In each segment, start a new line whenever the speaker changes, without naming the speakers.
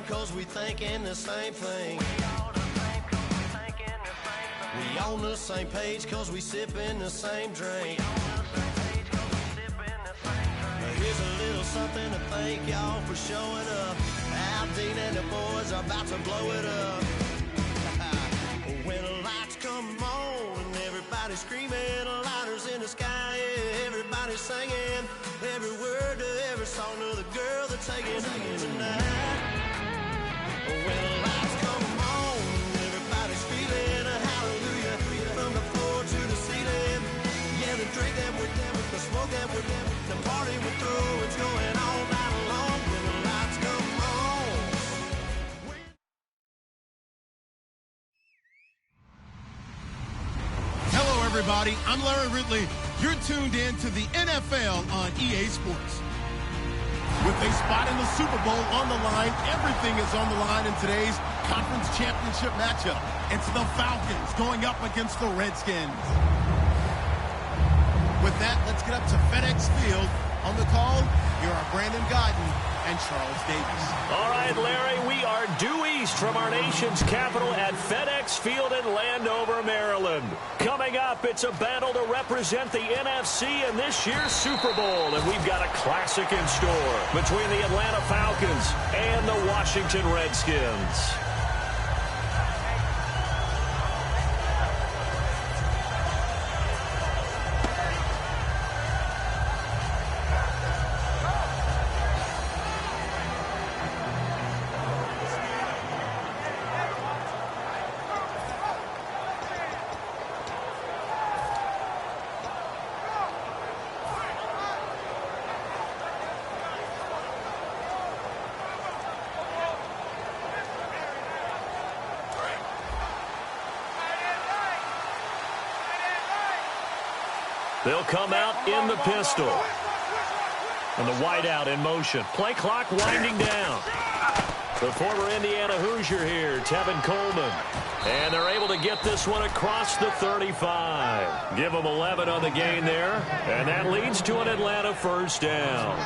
cause we thinking the same thing. We on the same page cause we sipping the same drink. Here's a little something to thank y'all for showing up. Al Dean and the boys are about to blow it up. When the lights come on and everybody's screaming, lighters in the sky, yeah, everybody's singing every word to every song of the girl they're taking home tonight. When the lights come on, everybody's feeling a hallelujah from the floor to the ceiling. Yeah, the drink that we're down, the smoke that we're down, the party we're through, it's going all night long. When the lights come on.
Hello, everybody. I'm Larry Ridley. You're tuned in to the NFL on EA Sports. With a spot in the Super Bowl on the line, everything is on the line in today's conference championship matchup. It's the Falcons going up against the Redskins. With that, let's get up to FedEx Field. On the call, here are Brandon Godden and Charles Davis.
All right, Larry, we are due east from our nation's capital at FedEx Field in Landover, Maryland. Coming up, it's a battle to represent the NFC in this year's Super Bowl, and we've got a classic in store between the Atlanta Falcons and the Washington Redskins. They'll come out in the pistol. And the wideout in motion. Play clock winding down. The former Indiana Hoosier here, Tevin Coleman. And they're able to get this one across the 35. Give them 11 on the gain there. And that leads to an Atlanta first down.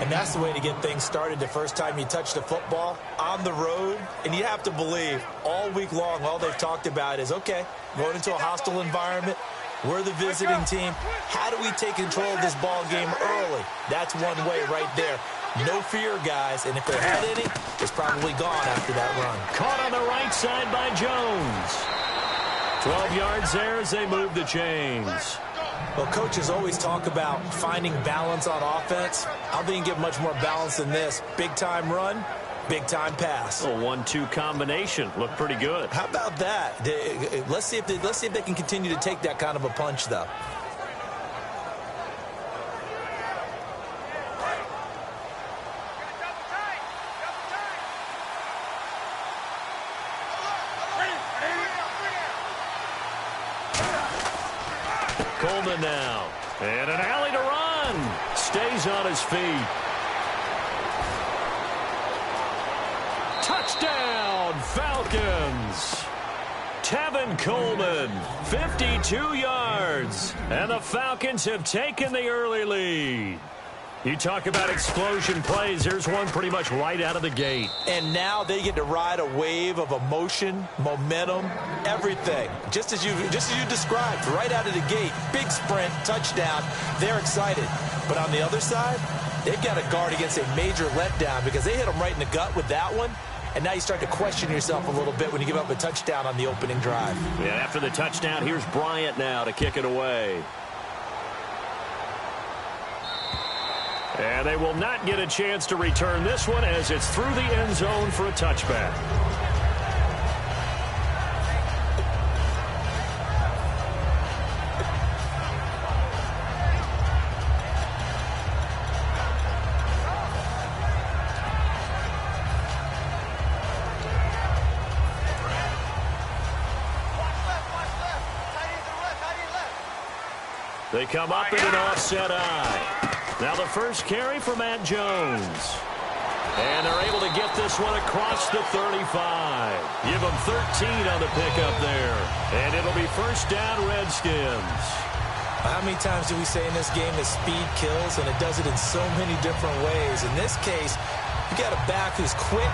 And that's the way to get things started the first time you touch the football on the road. And you have to believe all week long, all they've talked about is, okay, going into a hostile environment. We're the visiting team. How do we take control of this ball game early? That's one way right there. No fear, guys. And if they had any, it's probably gone after that run.
Caught on the right side by Jones. 12 yards there as they move the chains.
Well, coaches always talk about finding balance on offense. I don't think you get much more balance than this. Big-time run, big-time pass.
A 1-2 combination. Looked pretty good.
How about that? Let's see if they can continue to take that kind of a punch, though.
Coleman now. And an alley to run. Stays on his feet. Touchdown, Falcons. Tevin Coleman, 52 yards. And the Falcons have taken the early lead. You talk about explosion plays. Here's one pretty much right out of the gate.
And now they get to ride a wave of emotion, momentum, everything. Just as you described, right out of the gate. Big sprint, touchdown. They're excited. But on the other side, they've got to guard against a major letdown because they hit them right in the gut with that one. And now you start to question yourself a little bit when you give up a touchdown on the opening drive.
Yeah, after the touchdown, here's Bryant now to kick it away. And they will not get a chance to return this one as it's through the end zone for a touchback. They come up in an offset eye. Now the first carry for Matt Jones. And they're able to get this one across the 35. Give them 13 on the pickup there. And it'll be first down, Redskins.
How many times do we say in this game that speed kills, and it does it in so many different ways? In this case, You got a back who's quick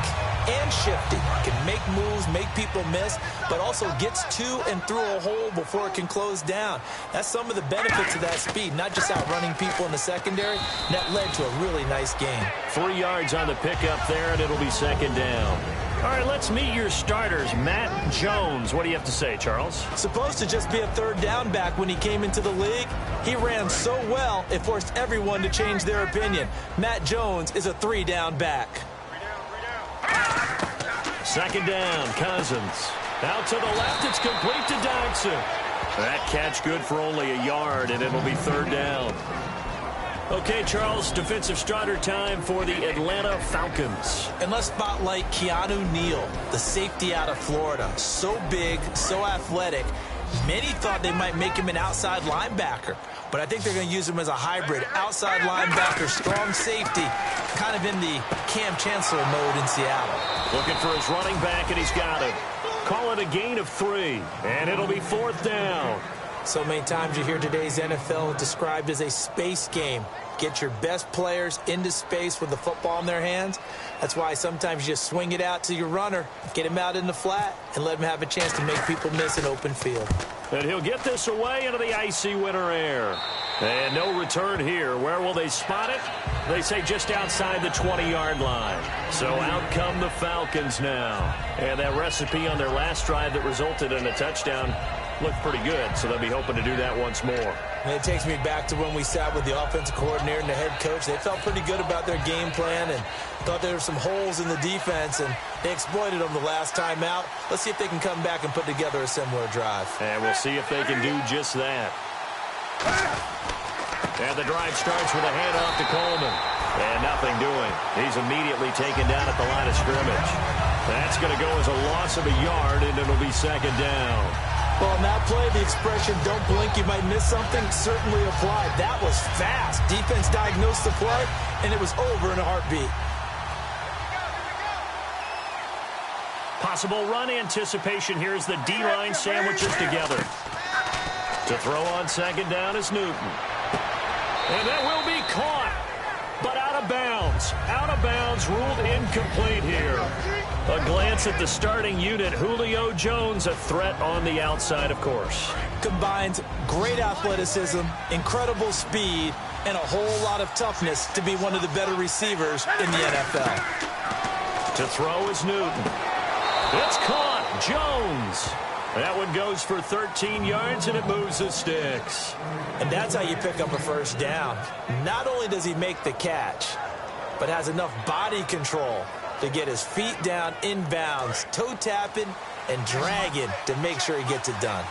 and shifty, can make moves, make people miss, but also gets to and through a hole before it can close down. That's some of the benefits of that speed, not just outrunning people in the secondary. That led to a really nice game.
3 yards on the pickup there, and it'll be second down. All right, let's meet your starters. Matt Jones. What do you have to say, Charles?
Supposed to just be a third down back when he came into the league. He ran so well, it forced everyone to change their opinion. Matt Jones is a 3-down back.
Second down, Cousins. Out to the left, it's complete to Dodson. That catch good for only a yard, and it'll be third down. Okay, Charles, defensive starter time for the Atlanta Falcons.
And let's spotlight Keanu Neal, the safety out of Florida. So big, so athletic. Many thought they might make him an outside linebacker, but I think they're going to use him as a hybrid. Outside linebacker, strong safety, kind of in the Cam Chancellor mode in Seattle.
Looking for his running back, and he's got him. Call it a gain of 3, and it'll be fourth down.
So many times you hear today's NFL described as a space game. Get your best players into space with the football in their hands. That's why sometimes you just swing it out to your runner, get him out in the flat, and let him have a chance to make people miss an open field.
And he'll get this away into the icy winter air. And no return here. Where will they spot it? They say just outside the 20-yard line. So out come the Falcons now. And that recipe on their last drive that resulted in a touchdown looked pretty good, so they'll be hoping to do that once more.
And it takes me back to when we sat with the offensive coordinator and the head coach. They felt pretty good about their game plan and thought there were some holes in the defense, and they exploited them the last time out. Let's see if they can come back and put together a similar drive.
And we'll see if they can do just that. And the drive starts with a handoff to Coleman. And nothing doing. He's immediately taken down at the line of scrimmage. That's going to go as a loss of a yard, and it'll be second down.
Well, on that play, the expression, don't blink, you might miss something, certainly applied. That was fast. Defense diagnosed the play, and it was over in a heartbeat.
Possible run anticipation here as the D-line sandwiches together. To throw on second down is Newton. And that will be caught, but out of bounds. Out of bounds, ruled incomplete here. A glance at the starting unit. Julio Jones, a threat on the outside, of course.
Combines great athleticism, incredible speed, and a whole lot of toughness to be one of the better receivers in the NFL.
To throw is Newton. It's caught. Jones. That one goes for 13 yards, and it moves the sticks.
And that's how you pick up a first down. Not only does he make the catch, but has enough body control to get his feet down inbounds, toe tapping and dragging to make sure he gets it done.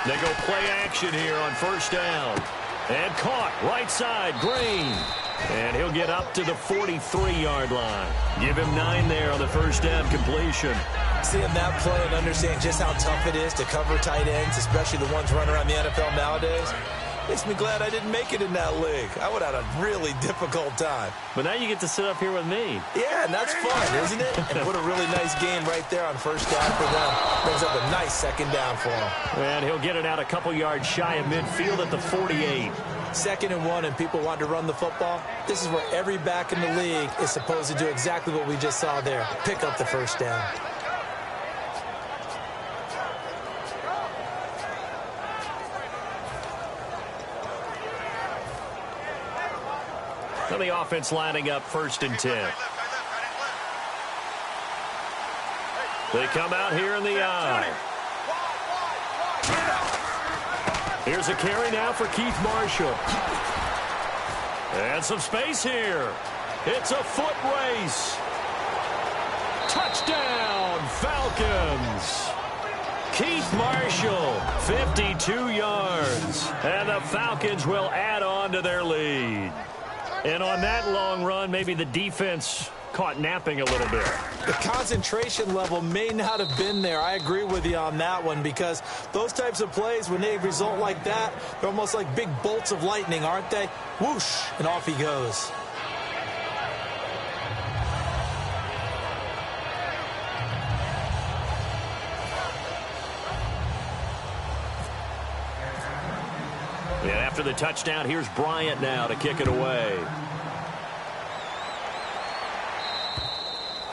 They go play action here on first down. And caught right side, Green. And he'll get up to the 43-yard line. Give him 9 there on the first down completion.
Seeing that play and understanding just how tough it is to cover tight ends, especially the ones running around the NFL nowadays, makes me glad I didn't make it in that league. I would have had a really difficult time.
But now you get to sit up here with me.
Yeah, and that's fun, isn't it? And what a really nice game right there on first down for them. Brings up a nice second down for him.
And he'll get it out a couple yards shy of midfield at the 48.
2nd and 1, and people want to run the football. This is where every back in the league is supposed to do exactly what we just saw there. Pick up the first down.
So the offense lining up 1st and 10. They come out here in the eye. Here's a carry now for Keith Marshall. And some space here. It's a foot race. Touchdown, Falcons. Keith Marshall, 52 yards. And the Falcons will add on to their lead. And on that long run, maybe the defense caught napping a little bit.
The concentration level may not have been there. I agree with you on that one, because those types of plays, when they result like that, they're almost like big bolts of lightning, aren't they? Whoosh, and off he goes.
And after the touchdown, here's Bryant now to kick it away.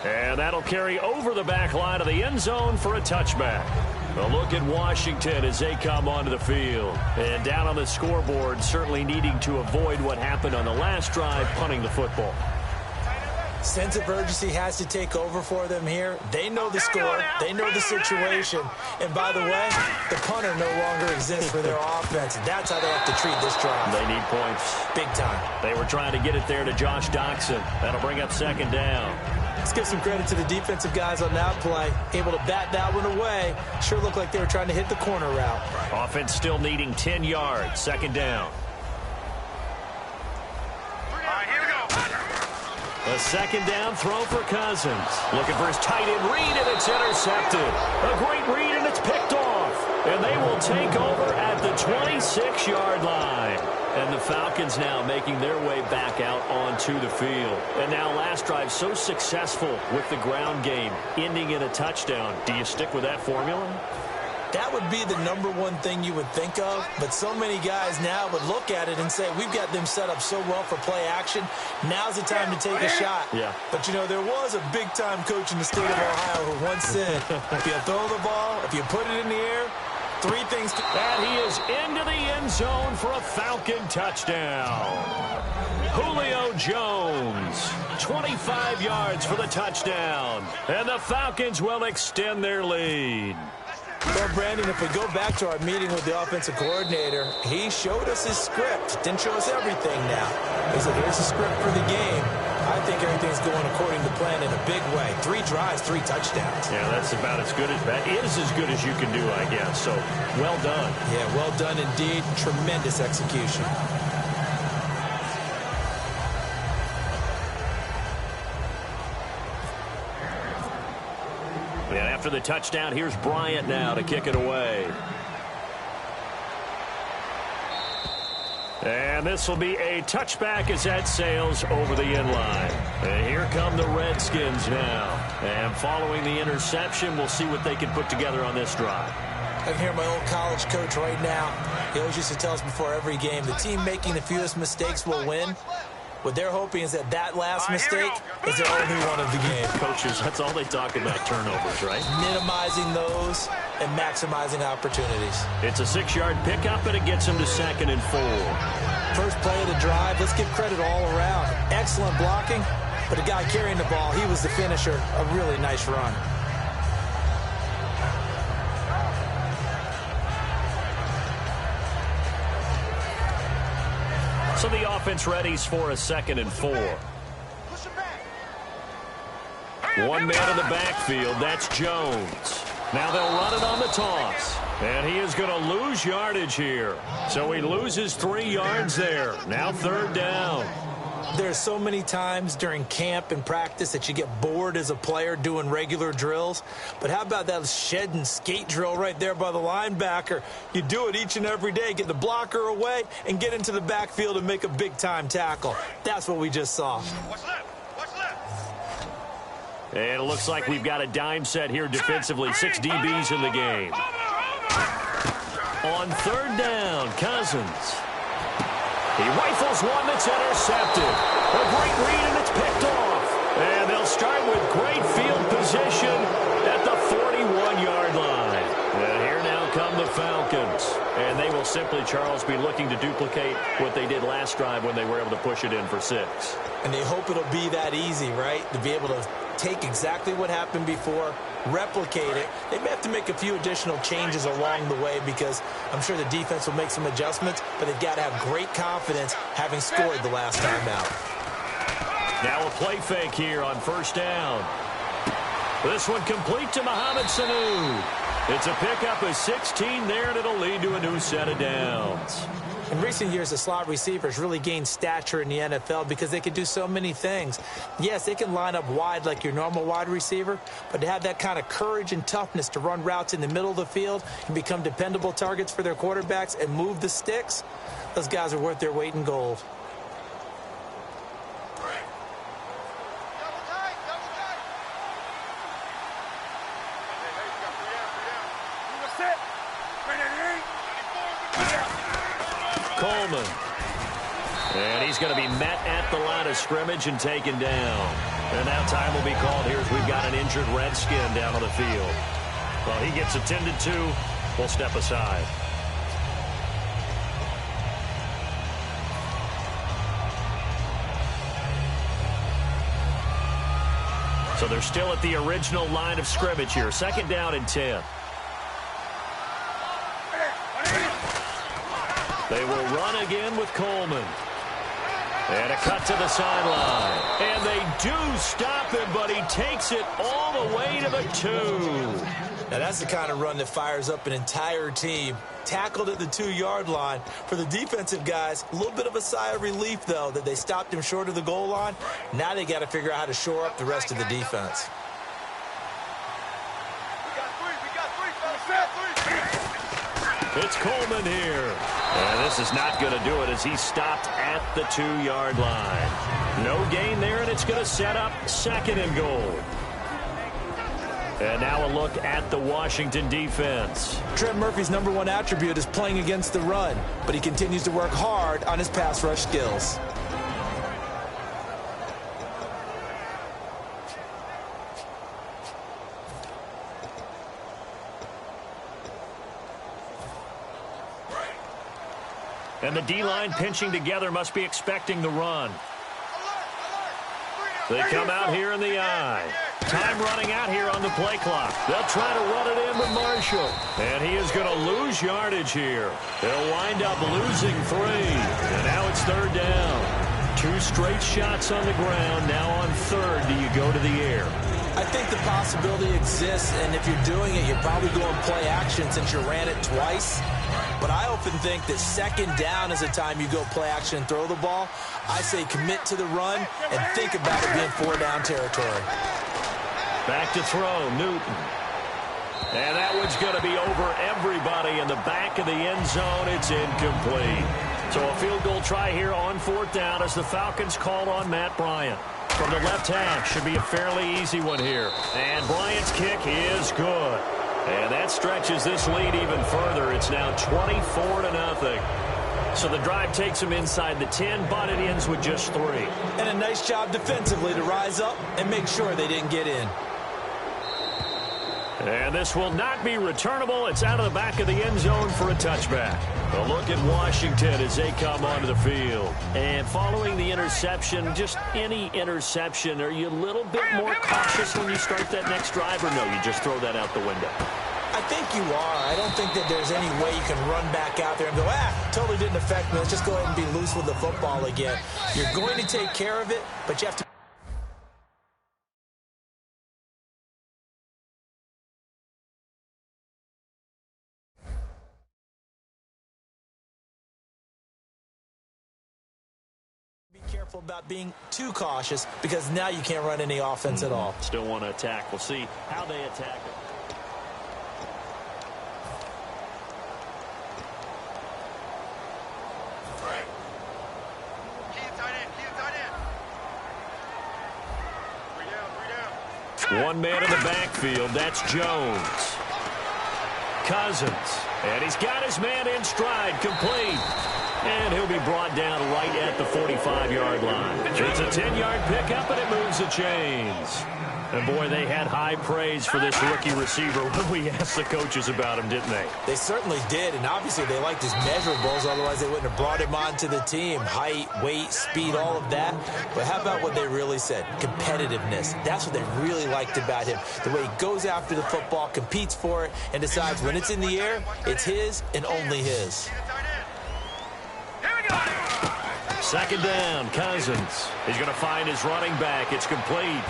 And that'll carry over the back line of the end zone for a touchback. A look at Washington as they come onto the field. And down on the scoreboard, certainly needing to avoid what happened on the last drive, punting the football.
Sense of urgency has to take over for them here. They know the score. They know the situation. And by the way, the punter no longer exists for their offense. And that's how they have to treat this drive.
They need points.
Big time.
They were trying to get it there to Josh Doxson. That'll bring up second down.
Let's give some credit to the defensive guys on that play. Able to bat that one away. Sure looked like they were trying to hit the corner route.
Offense still needing 10 yards. Second down. A second down throw for Cousins. Looking for his tight end read, and it's intercepted. A great read, and it's picked off. And they will take over at the 26-yard line. And the Falcons now making their way back out onto the field. And now last drive so successful with the ground game, ending in a touchdown. Do you stick with that formula?
That would be the number one thing you would think of, but so many guys now would look at it and say, we've got them set up so well for play action. Now's the time to take a shot.
Yeah.
But, you know, there was a big-time coach in the state of Ohio who once said, if you throw the ball, if you put it in the air, three things.
And he is into the end zone for a Falcon touchdown. Julio Jones, 25 yards for the touchdown. And the Falcons will extend their lead.
Well, Brandon, if we go back to our meeting with the offensive coordinator, he showed us his script. Didn't show us everything now. He said, here's the script for the game. I think everything's going according to plan in a big way. 3 drives, 3 touchdowns.
Yeah, that's about as good as that is as good as you can do, I guess. So, well done.
Yeah, well done indeed. Tremendous execution.
And after the touchdown, here's Bryant now to kick it away. And this will be a touchback as that sails over the end line. And here come the Redskins now. And following the interception, we'll see what they can put together on this drive.
I can hear my old college coach right now. He always used to tell us before every game, the team making the fewest mistakes will win. What they're hoping is that last mistake is their only one of the game.
Coaches, that's all they talk about, turnovers, right?
Minimizing those and maximizing opportunities.
It's a 6-yard pickup, and it gets them to 2nd and 4.
First play of the drive, let's give credit all around. Excellent blocking, but the guy carrying the ball, he was the finisher. A really nice run.
So the offense readies for a 2nd and 4. One man in the backfield, that's Jones. Now they'll run it on the toss. And he is going to lose yardage here. So he loses 3 yards there. Now 3rd down.
There's so many times during camp and practice that you get bored as a player doing regular drills. But how about that shed and skate drill right there by the linebacker? You do it each and every day. Get the blocker away and get into the backfield and make a big-time tackle. That's what we just saw.
And it looks like we've got a dime set here defensively. 6 DBs in the game. On 3rd down, Cousins. He rifles one that's intercepted. A great read, and it's picked off. And they'll start with great field position at the 41-yard line. And here now come the Falcons. And they will simply, Charles, be looking to duplicate what they did last drive when they were able to push it in for 6.
And they hope it'll be that easy, right? To be able to take exactly what happened before, replicate it. They may have to make a few additional changes along the way because I'm sure the defense will make some adjustments, but they've got to have great confidence having scored the last time out.
Now a play fake here on 1st down. This one complete to Mohamed Sanu. It's a pickup of 16 there, and it'll lead to a new set of downs.
In recent years, the slot receivers really gained stature in the NFL because they can do so many things. Yes, they can line up wide like your normal wide receiver, but to have that kind of courage and toughness to run routes in the middle of the field and become dependable targets for their quarterbacks and move the sticks, those guys are worth their weight in gold.
he's going to be met at the line of scrimmage and taken down. And now time will be called here as we've got an injured Redskin down on the field. Well, he gets attended to. We'll step aside. So they're still at the original line of scrimmage here. 2nd down and 10. They will run again with Coleman. And a cut to the sideline. And they do stop him, but he takes it all the way to the 2.
Now, that's the kind of run that fires up an entire team. Tackled at the 2-yard line. For the defensive guys, a little bit of a sigh of relief, though, that they stopped him short of the goal line. Now they got to figure out how to shore up the rest of the defense.
It's Coleman here. And this is not going to do it as he's stopped at the 2-yard line. No gain there, and it's going to set up 2nd and goal. And now a look at the Washington defense.
Trent Murphy's #1 attribute is playing against the run, but he continues to work hard on his pass rush skills.
And the D-line pinching together must be expecting the run. They come out here in the eye. Time running out here on the play clock. They'll try to run it in with Marshall. And he is going to lose yardage here. They'll wind up losing 3. And now it's 3rd down. 2 straight shots on the ground. Now on 3rd, do you go to the air?
I think the possibility exists, and if you're doing it, you're probably going play action since you ran it twice. But I often think that 2nd down is the time you go play action and throw the ball. I say commit to the run and think about it being 4-down territory.
Back to throw, Newton. And that one's going to be over everybody in the back of the end zone. It's incomplete. So a field goal try here on 4th down as the Falcons called on Matt Bryant. From the left half, should be a fairly easy one here. And Bryant's kick is good. And that stretches this lead even further. It's now 24-0. So the drive takes them inside the 10, but it ends with just 3.
And a nice job defensively to rise up and make sure they didn't get in.
And this will not be returnable. It's out of the back of the end zone for a touchback. A look at Washington as they come onto the field. And following the interception, just any interception, are you a little bit more cautious when you start that next drive, or no, you just throw that out the window?
I think you are. I don't think that there's any way you can run back out there and go, totally didn't affect me. Let's just go ahead and be loose with the football again. You're going to take care of it, but you have to be careful about being too cautious, because now you can't run any offense at all.
Still want to attack. We'll see how they attack it. One man in the backfield. That's Jones. Cousins. And he's got his man in stride. Complete. And he'll be brought down right at the 45-yard line. It's a 10-yard pickup, and it moves the chains. And, boy, they had high praise for this rookie receiver when we asked the coaches about him, didn't they?
They certainly did, and obviously they liked his measurables. Otherwise, they wouldn't have brought him onto the team. Height, weight, speed, all of that. But how about what they really said? Competitiveness. That's what they really liked about him. The way he goes after the football, competes for it, and decides when it's in the air, it's his and only his.
2nd down, Cousins. He's going to find his running back. It's complete.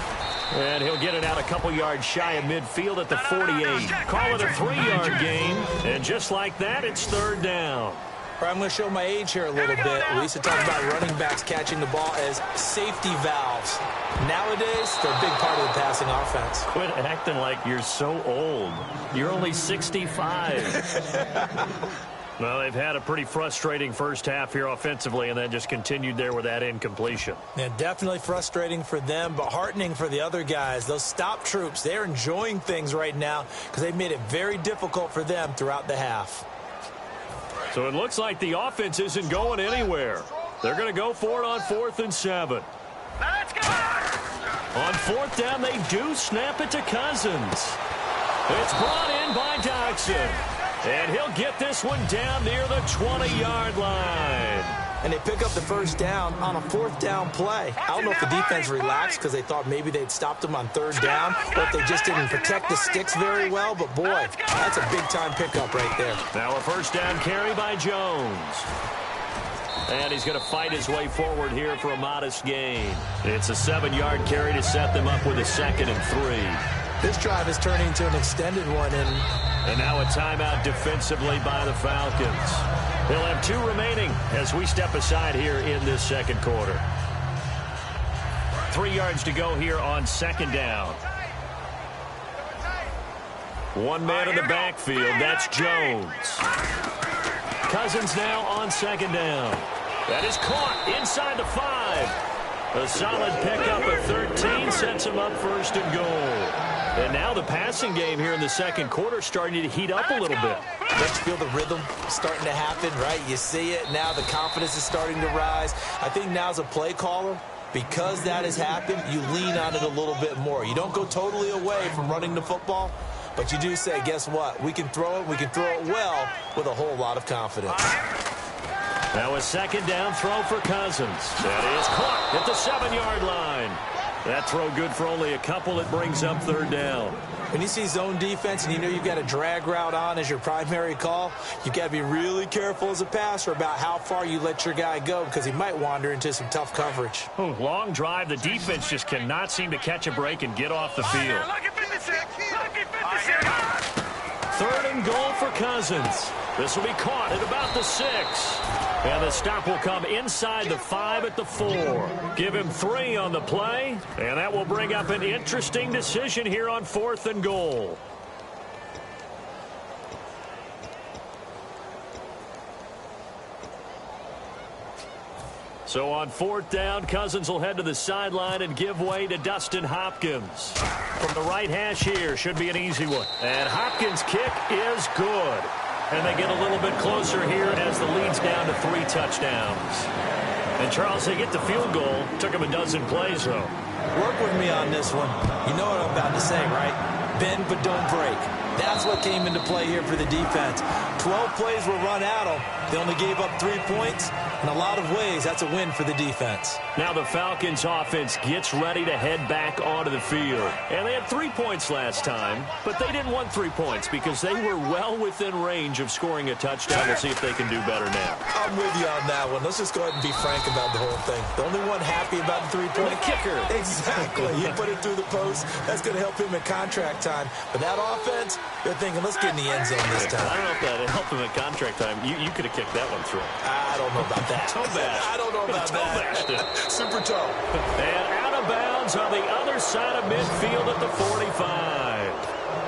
And he'll get it out a couple yards shy of midfield at the 48. Call it a 3-yard gain. And just like that, it's 3rd down.
I'm going to show my age here a little bit. We used to talk about running backs catching the ball as safety valves. Nowadays, they're a big part of the passing offense.
Quit acting like you're so old. You're only 65. Well, they've had a pretty frustrating first half here offensively, and then just continued there with that incompletion.
Yeah, definitely frustrating for them, but heartening for the other guys. Those stop troops, they're enjoying things right now because they've made it very difficult for them throughout the half.
So it looks like the offense isn't going anywhere. They're going to go for it on 4th and 7.
Let's go!
On 4th down, they do snap it to Cousins. It's brought in by Dodson. And he'll get this one down near the 20-yard line.
And they pick up the first down on a 4th down play. I don't know if the defense relaxed because they thought maybe they'd stopped them on 3rd down, or if they just didn't protect the sticks very well. But, boy, that's a big-time pickup right there.
Now a first down carry by Jones. And he's going to fight his way forward here for a modest gain. It's a 7-yard carry to set them up with a 2nd and 3.
This drive is turning into an extended one.
And now a timeout defensively by the Falcons. He'll have 2 remaining as we step aside here in this second quarter. 3 yards to go here on 2nd down. 1 man in the backfield. That's Jones. Cousins now on 2nd down. That is caught inside the 5. A solid pickup of 13 sets him up 1st and goal. And now the passing game here in the second quarter starting to heat up a little bit.
Don't you feel the rhythm starting to happen, right? You see it. Now the confidence is starting to rise. I think now as a play caller, because that has happened, you lean on it a little bit more. You don't go totally away from running the football, but you do say, guess what? We can throw it. We can throw it well with a whole lot of confidence.
Now a 2nd down throw for Cousins. That is caught at the 7-yard line. That throw good for only a couple. It brings up 3rd down.
When you see zone defense and you know you've got a drag route on as your primary call, you've got to be really careful as a passer about how far you let your guy go because he might wander into some tough coverage.
Oh, long drive. The defense just cannot seem to catch a break and get off the field. 3rd and goal for Cousins. This will be caught at about the 6. And the stop will come inside the 5 at the 4. Give him 3 on the play, and that will bring up an interesting decision here on 4th and goal. So on 4th down, Cousins will head to the sideline and give way to Dustin Hopkins. From the right hash here, should be an easy one. And Hopkins' kick is good. And they get a little bit closer here as the lead's down to 3 touchdowns. And, Charles, they get the field goal. Took them a dozen plays, though.
Work with me on this one. You know what I'm about to say, right? Bend but don't break. That's what came into play here for the defense. 12 plays were run at them. They only gave up 3 points. In a lot of ways, that's a win for the defense.
Now the Falcons offense gets ready to head back onto the field. And they had 3 points last time, but they didn't want 3 points because they were well within range of scoring a touchdown. We'll see if they can do better now.
I'm with you on that one. Let's just go ahead and be frank about the whole thing. The only one happy about the 3-point
kicker.
Exactly. He put it through the post. That's going to help him in contract time. But that offense, they're thinking, let's get in the end zone this time.
I don't know if that helped him in contract time. You could have kicked that one through.
I don't know about that.
Toe bash.
I don't know about
that.
Super toe.
And out of bounds on the other side of midfield at the 45.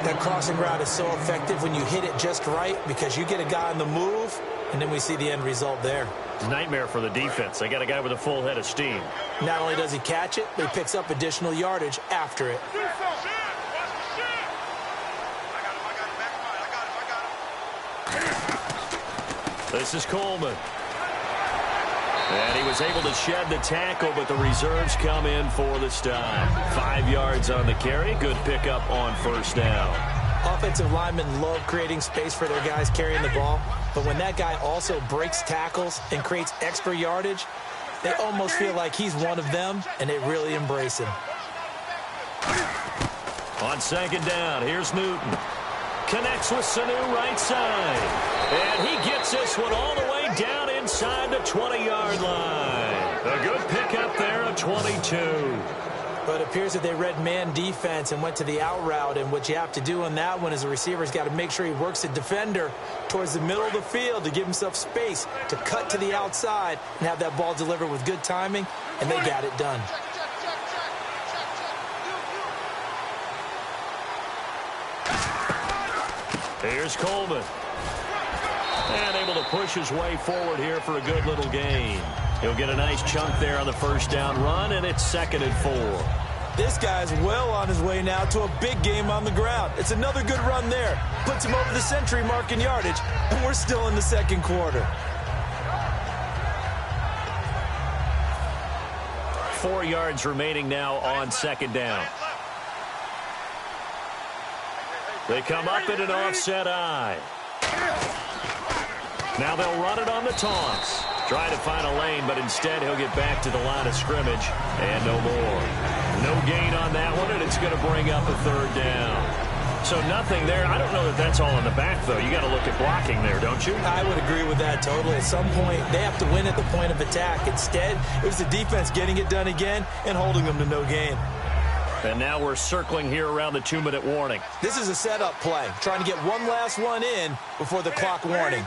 That crossing route is so effective when you hit it just right because you get a guy on the move, and then we see the end result there.
Nightmare for the defense. They got a guy with a full head of steam.
Not only does he catch it, but he picks up additional yardage after it.
This is Coleman. And he was able to shed the tackle, but the reserves come in for the stop. 5 yards on the carry. Good pickup on 1st down.
Offensive linemen love creating space for their guys carrying the ball, but when that guy also breaks tackles and creates extra yardage, they almost feel like he's one of them, and they really embrace him.
On 2nd down, here's Newton. Connects with Sanu right side. And he gets this one all the way down inside the 20-yard line. A good pickup there, a 22.
But it appears that they read man defense and went to the out route, and what you have to do on that one is the receiver's got to make sure he works the defender towards the middle of the field to give himself space to cut to the outside and have that ball delivered with good timing, and they got it done.
Here's Coleman. And able to push his way forward here for a good little gain. He'll get a nice chunk there on the 1st down run, and it's 2nd and 4.
This guy's well on his way now to a big game on the ground. It's another good run there. Puts him over the century mark in yardage, and we're still in the second quarter.
4 yards remaining now on second down. They come up in an offset eye. Now they'll run it on the taunts. Try to find a lane, but instead he'll get back to the line of scrimmage. And no more. No gain on that one, and it's going to bring up a third down. So nothing there. I don't know that that's all in the back, though. You got to look at blocking there, don't you?
I would agree with that totally. At some point, they have to win at the point of attack. Instead, it was the defense getting it done again and holding them to no gain.
And now we're circling here around the 2-minute warning.
This is a setup play, trying to get one last one in before the clock warning.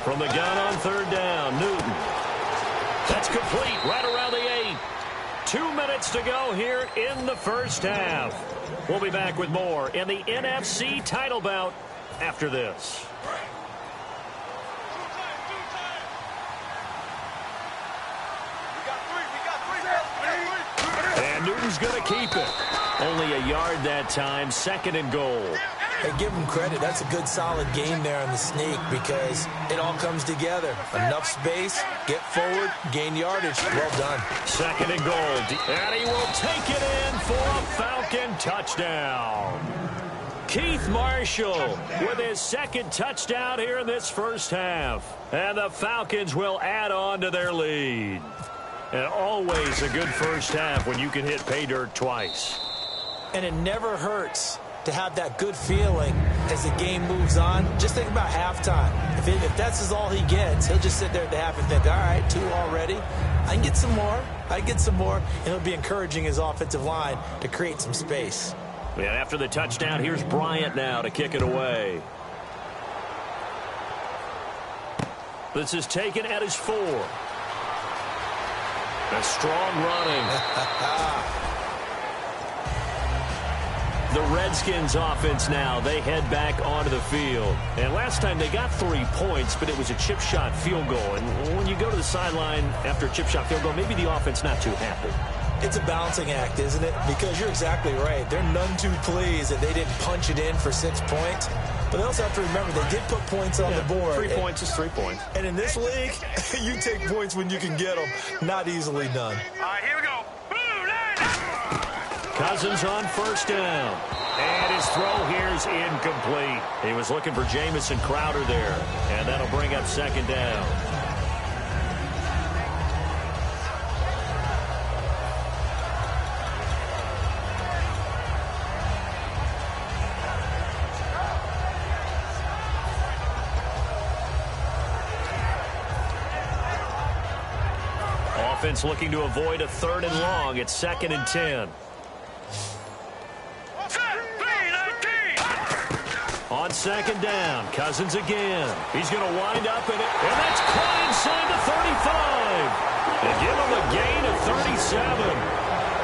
From the gun on third down, Newton. That's complete right around the 8. 2 minutes to go here in the first half. We'll be back with more in the NFC title bout after this. And Newton's going to keep it. Only a yard that time, 2nd and goal.
Hey, give them credit. That's a good, solid game there on the sneak because it all comes together. Enough space, get forward, gain yardage. Well done.
2nd and goal. And he will take it in for a Falcon touchdown. Keith Marshall with his 2nd touchdown here in this first half. And the Falcons will add on to their lead. And always a good first half when you can hit pay dirt twice.
And it never hurts to have that good feeling as the game moves on. Just think about halftime. If that's all he gets, he'll just sit there at the half and think, all right, 2 already. I can get some more. I can get some more. And he'll be encouraging his offensive line to create some space.
And after the touchdown, here's Bryant now to kick it away. This is taken at his 4. A strong running. The Redskins offense now, they head back onto the field. And last time they got 3 points, but it was a chip shot field goal. And when you go to the sideline after a chip shot field goal, maybe the offense not too happy.
It's a balancing act, isn't it? Because you're exactly right. They're none too pleased that they didn't punch it in for 6 points. But they also have to remember they did put points on the board.
3 points is 3 points.
And in this league, you take points when you can get them. Not easily done.
All right, here we go.
Cousins on first down. And his throw here's incomplete. He was looking for Jamison Crowder there. And that'll bring up 2nd down. Offense looking to avoid a 3rd and long. It's 2nd and 10. On 2nd down, Cousins again. He's going to wind up in it, and that's caught inside the 35. And give him a gain of 37.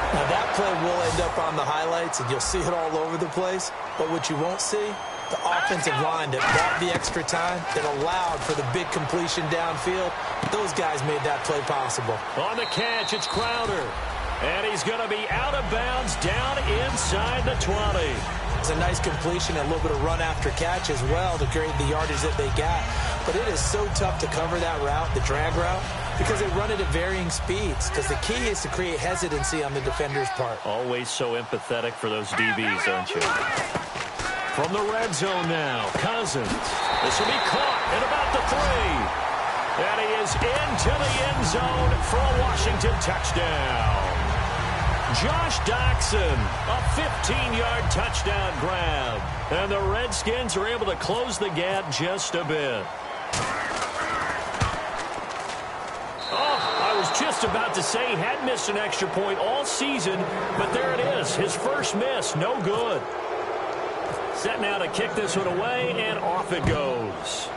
Now that play will end up on the highlights, and you'll see it all over the place. But what you won't see, the offensive line that bought the extra time, that allowed for the big completion downfield, those guys made that play possible.
On the catch, it's Crowder. And he's going to be out of bounds down inside the 20.
It's a nice completion and a little bit of run after catch as well to create the yardage that they got. But it is so tough to cover that route, the drag route, because they run it at varying speeds. Because the key is to create hesitancy on the defender's part.
Always so empathetic for those DBs, aren't you? From the red zone now, Cousins. This will be caught at about the 3. And he is into the end zone for a Washington touchdown. Josh Doxson, a 15-yard touchdown grab. And the Redskins are able to close the gap just a bit. I was just about to say he had missed an extra point all season, but there it is. His first miss, no good. Set now to kick this one away, and off it goes.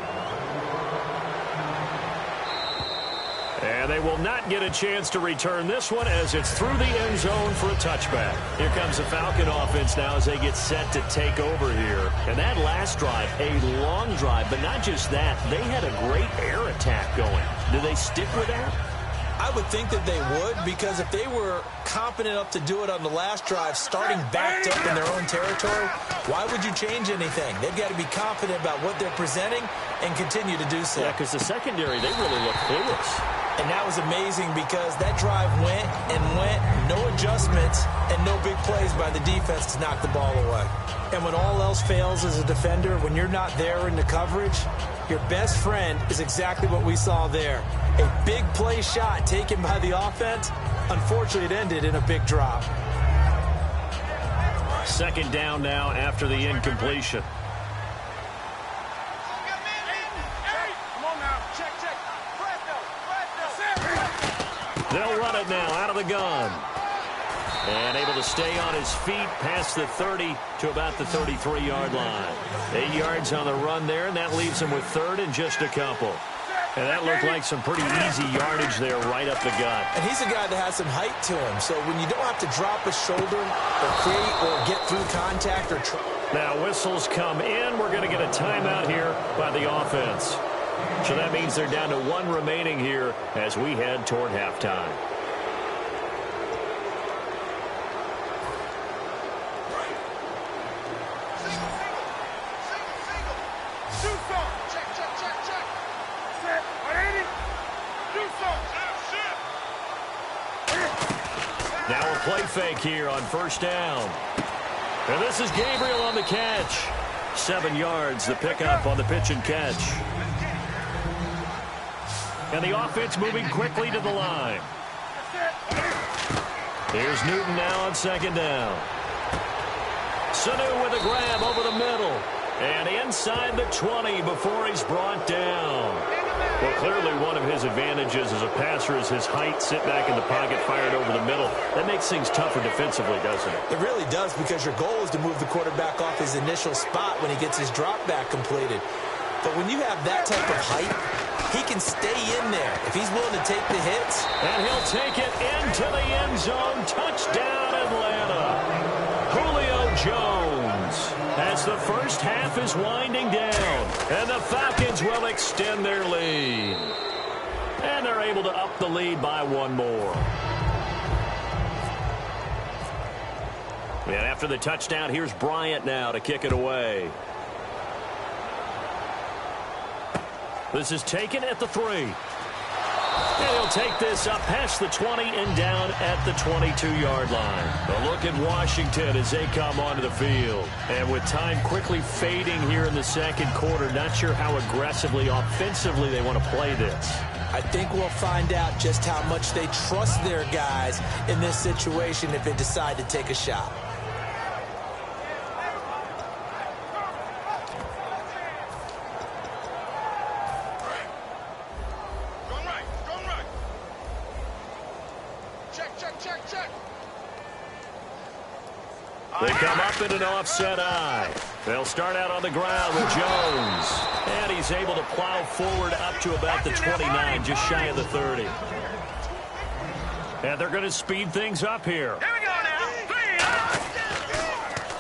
And they will not get a chance to return this one as it's through the end zone for a touchback. Here comes the Falcon offense now as they get set to take over here. And that last drive, a long drive, but not just that. They had a great air attack going. Do they stick with that?
I would think that they would, because if they were confident enough to do it on the last drive, starting backed up in their own territory, why would you change anything? They've got to be confident about what they're presenting and continue to do so.
Yeah, because the secondary, they really look clueless.
And that was amazing because that drive went and went, no adjustments, and no big plays by the defense to knock the ball away. And when all else fails as a defender, when you're not there in the coverage, your best friend is exactly what we saw there. A big play shot taken by the offense. Unfortunately, it ended in a big drop.
Second down now after the incompletion. They'll run it now out of the gun. And able to stay on his feet past the 30 to about the 33-yard line. 8 yards on the run there, and that leaves him with third and just a couple. And that looked like some pretty easy yardage there right up the gut.
And he's a guy that has some height to him. So when you don't have to drop a shoulder or create or get through contact or
now whistles come in. We're going to get a timeout here by the offense. So that means they're down to one remaining here as we head toward halftime. Now a play fake here on first down. And this is Gabriel on the catch. 7 yards, the pickup on the pitch and catch. And the offense moving quickly to the line. Here's Newton now on second down. Sanu with a grab over the middle. And inside the 20 before he's brought down. Well, clearly one of his advantages as a passer is his height. Sit back in the pocket, fired over the middle. That makes things tougher defensively, doesn't it?
It really does, because your goal is to move the quarterback off his initial spot when he gets his drop back completed. But when you have that type of height, he can stay in there if he's willing to take the hits.
And he'll take it into the end zone. Touchdown, Atlanta. Julio Jones, as the first half is winding down, and the Falcons will extend their lead. And they're able to up the lead by one more. And after the touchdown, here's Bryant now to kick it away. This is taken at the 3. And he'll take this up past the 20 and down at the 22-yard line. A look at Washington as they come onto the field. And with time quickly fading here in the second quarter, not sure how aggressively, offensively they want to play this.
I think we'll find out just how much they trust their guys in this situation if they decide to take a shot.
They come up in an offset eye. They'll start out on the ground with Jones. And he's able to plow forward up to about the 29, just shy of the 30. And they're going to speed things up here.
Here we go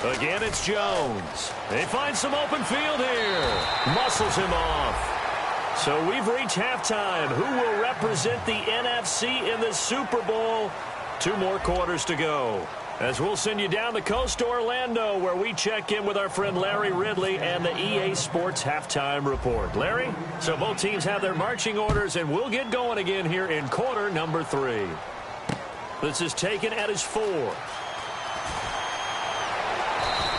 now.
Again, it's Jones. They find some open field here. Muscles him off. So we've reached halftime. Who will represent the NFC in the Super Bowl? 2 more quarters to go. As we'll send you down the coast to Orlando, where we check in with our friend Larry Ridley and the EA Sports Halftime Report. Larry, so both teams have their marching orders, and we'll get going again here in quarter number 3. This is taken at his 4.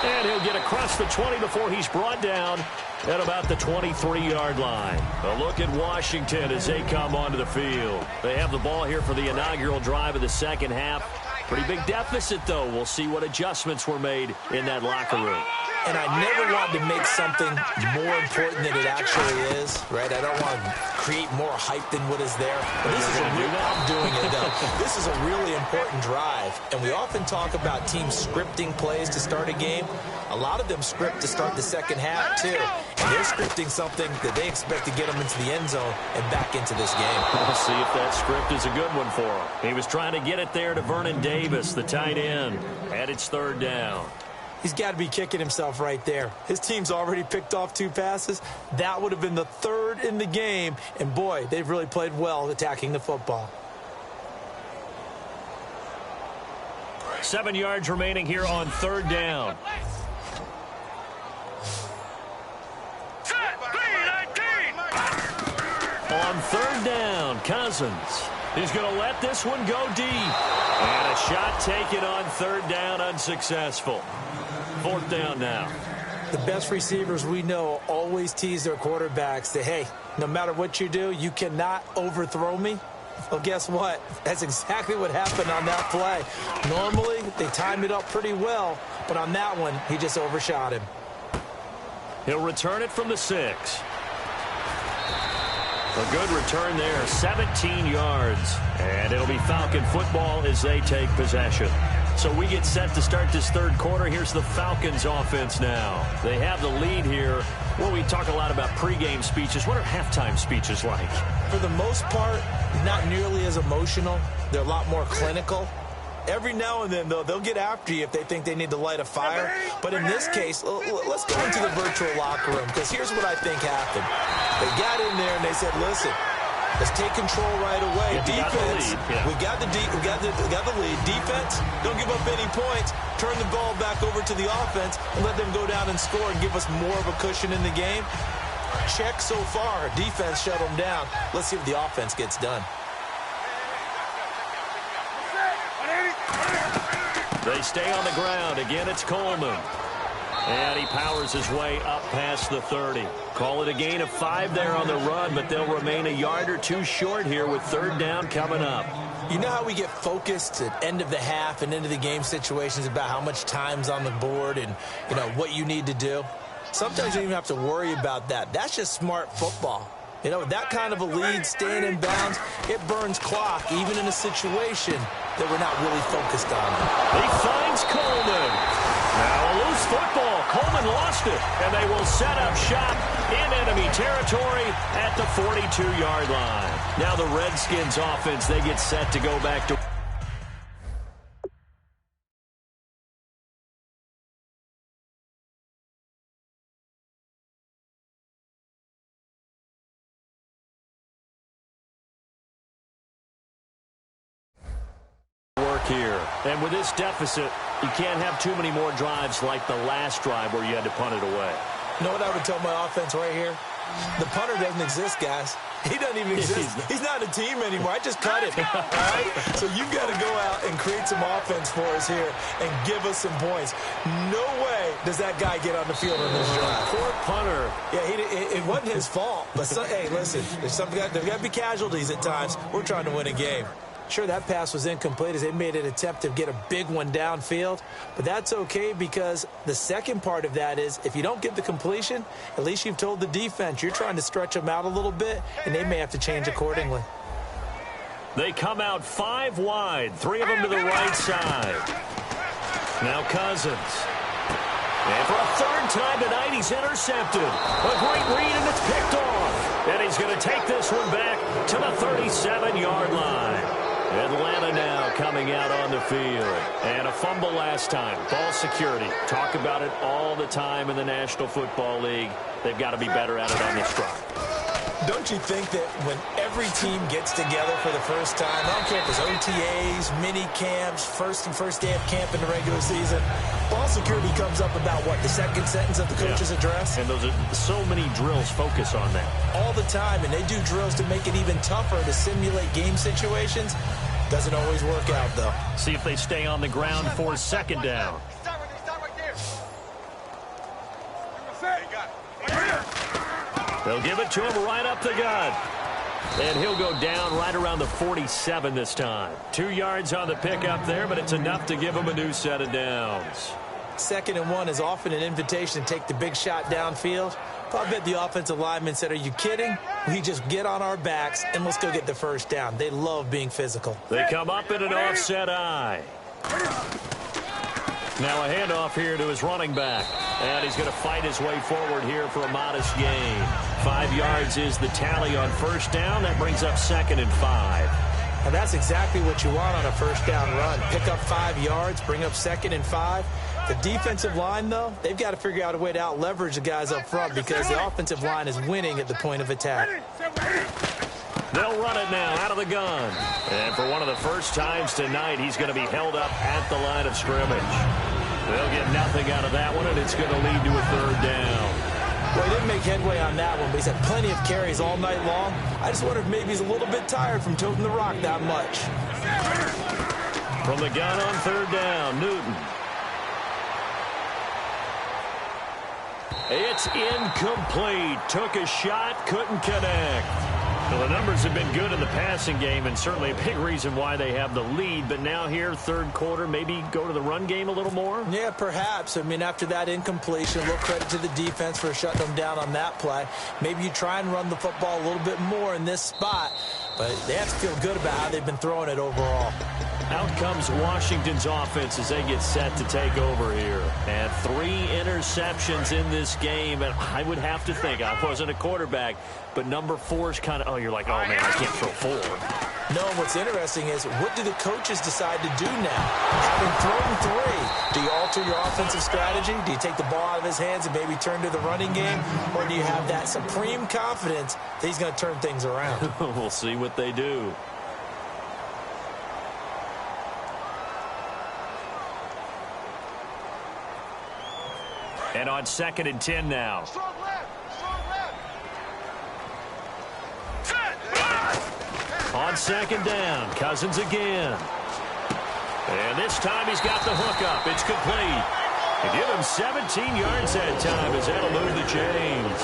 And he'll get across the 20 before he's brought down at about the 23-yard line. A look at Washington as they come onto the field. They have the ball here for the inaugural drive of the second half. Pretty big deficit, though. We'll see what adjustments were made in that locker room.
And I never wanted to make something more important than it actually is, right? I don't want to create more hype than what is there. But this is I'm doing it, though. This is a really important drive. And we often talk about teams scripting plays to start a game. A lot of them script to start the second half, too. And they're scripting something that they expect to get them into the end zone and back into this game.
We'll see if that script is a good one for him. He was trying to get it there to Vernon Davis, the tight end. And it's third down.
He's got to be kicking himself right there. His team's already picked off 2 passes. That would have been the 3rd in the game. And, boy, they've really played well attacking the football.
7 yards remaining here on third down. On third down, down. Cousins. He's going to let this one go deep. And a shot taken on third down, unsuccessful. Fourth down now.
The best receivers we know always tease their quarterbacks that, hey, no matter what you do, you cannot overthrow me. Well, guess what? That's exactly what happened on that play. Normally, they time it up pretty well, but on that one, he just overshot him.
He'll return it from the 6. A good return there, 17 yards. And it'll be Falcon football as they take possession. So we get set to start this third quarter. Here's the Falcons offense now. They have the lead here. Well, we talk a lot about pregame speeches. What are halftime speeches like?
For the most part, not nearly as emotional. They're a lot more clinical. Every now and then, though, they'll get after you if they think they need to light a fire. But in this case, let's go into the virtual locker room, because here's what I think happened. They got in there and they said, listen, let's take control right away. Defense, we got the lead. Defense, don't give up any points. Turn the ball back over to the offense and let them go down and score and give us more of a cushion in the game. Check so far. Defense shut them down. Let's see if the offense gets done.
They stay on the ground. Again, it's Coleman. And he powers his way up past the 30. Call it a gain of 5 there on the run, but they'll remain a yard or two short here with third down coming up.
You know how we get focused at end of the half and into the game situations about how much time's on the board and, you know, what you need to do? Sometimes you don't even have to worry about that. That's just smart football. You know, with that kind of a lead, staying in bounds, it burns clock, even in a situation that we're not really focused on.
He finds Coleman. Now a loose football. Coleman lost it, and they will set up shop in enemy territory at the 42-yard line. Now the Redskins offense, they get set to go back to... here. And with this deficit, you can't have too many more drives like the last drive where you had to punt it away.
You know what I would tell my offense right here? The punter doesn't exist, guys. He doesn't even exist. He's not a team anymore. I just cut him. All right? So you've got to go out and create some offense for us here and give us some points. No way does that guy get on the field on this drive.
Poor punter.
Yeah, it wasn't his fault. But, hey, listen, there's got to be casualties at times. We're trying to win a game. Sure, that pass was incomplete as they made an attempt to get a big one downfield, but that's okay because the second part of that is if you don't get the completion, at least you've told the defense you're trying to stretch them out a little bit, and they may have to change accordingly.
They come out 5 wide, 3 of them to the right side. Now Cousins. And for a third time tonight, he's intercepted. A great read, and it's picked off. And he's going to take this one back to the 37-yard line. Atlanta now coming out on the field. And a fumble last time. Ball security. Talk about it all the time in the National Football League. They've got to be better at it on this drive.
Don't you think that when every team gets together for the first time, I don't care if it's OTAs, mini camps, first day of camp in the regular season, ball security comes up about what, the second sentence of the coach's address?
And those are so many drills focus on that.
All the time, and they do drills to make it even tougher to simulate game situations. Doesn't always work out, though.
See if they stay on the ground for second down. They'll give it to him right up the gut. And he'll go down right around the 47 this time. 2 yards on the pickup there, but it's enough to give him a new set of downs.
2nd and 1 is often an invitation to take the big shot downfield. I bet the offensive lineman said, are you kidding? We just get on our backs and let's go get the first down. They love being physical.
They come up in an offset eye. Now a handoff here to his running back. And he's going to fight his way forward here for a modest gain. 5 yards is the tally on first down. That brings up 2nd and 5.
And that's exactly what you want on a first down run. Pick up 5 yards, bring up 2nd and 5. The defensive line, though, they've got to figure out a way to out-leverage the guys up front because the offensive line is winning at the point of attack.
They'll run it now out of the gun. And for one of the first times tonight, he's going to be held up at the line of scrimmage. They'll get nothing out of that one, and it's going to lead to a third down.
Well, he didn't make headway on that one, but he's had plenty of carries all night long. I just wonder if maybe he's a little bit tired from toting the rock that much.
From the gun on third down, Newton. It's incomplete. Took a shot, couldn't connect. Well, the numbers have been good in the passing game, and certainly a big reason why they have the lead. But now here, third quarter, maybe go to the run game a little more?
Yeah, perhaps. I mean, after that incompletion, a little credit to the defense for shutting them down on that play. Maybe you try and run the football a little bit more in this spot. But they have to feel good about how they've been throwing it overall.
Out comes Washington's offense as they get set to take over here. And 3 interceptions in this game. And I would have to think, I wasn't a quarterback, but number 4 is kind of, oh, you're like, oh, man, I can't throw 4.
No, what's interesting is, what do the coaches decide to do now? Having thrown 3, do you alter your offensive strategy? Do you take the ball out of his hands and maybe turn to the running game? Or do you have that supreme confidence that he's going to turn things around?
We'll see what they do. And on 2nd and 10 now. On 2nd down, Cousins again. And this time he's got the hook up. It's complete. And give him 17 yards that time as that'll move the chains.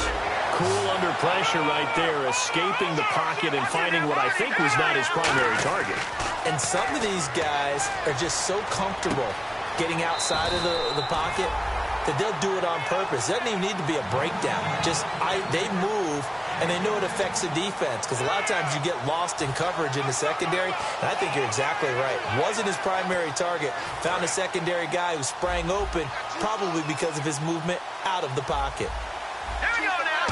Cool under pressure right there, escaping the pocket and finding what I think was not his primary target.
And some of these guys are just so comfortable getting outside of the pocket that they'll do it on purpose. It doesn't even need to be a breakdown. Just they move, and they know it affects the defense, because a lot of times you get lost in coverage in the secondary, and I think you're exactly right. Wasn't his primary target. Found a secondary guy who sprang open, probably because of his movement out of the pocket.
Here we go now.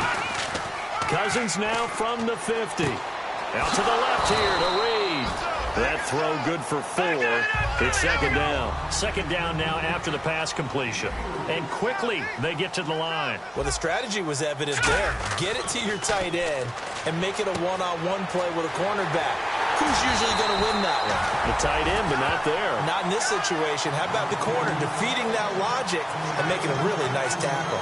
Cousins now from the 50. Out to the left here to Reed. That throw good for 4. It's 2nd down. 2nd down now after the pass completion. And quickly they get to the line.
Well, the strategy was evident there. Get it to your tight end and make it a one-on-one play with a cornerback. Who's usually going to win that one?
The tight end, but not there.
Not in this situation. How about the corner defeating that logic and making a really nice tackle?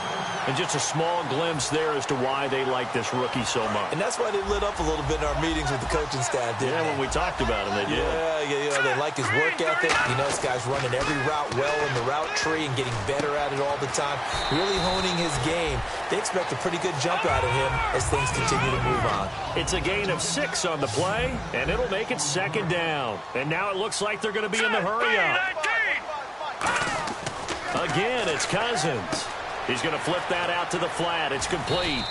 And just a small glimpse there as to why they like this rookie so much.
And that's why they lit up a little bit in our meetings with the coaching staff, didn't they?
When we talked about him, they did.
Yeah, they like his work ethic. You know, this guy's running every route well in the route tree and getting better at it all the time, really honing his game. They expect a pretty good jump out of him as things continue to move on.
It's a gain of 6 on the play, and it'll make it 2nd down. And now it looks like they're going to be in the hurry-up. Again, it's Cousins. He's going to flip that out to the flat. It's complete.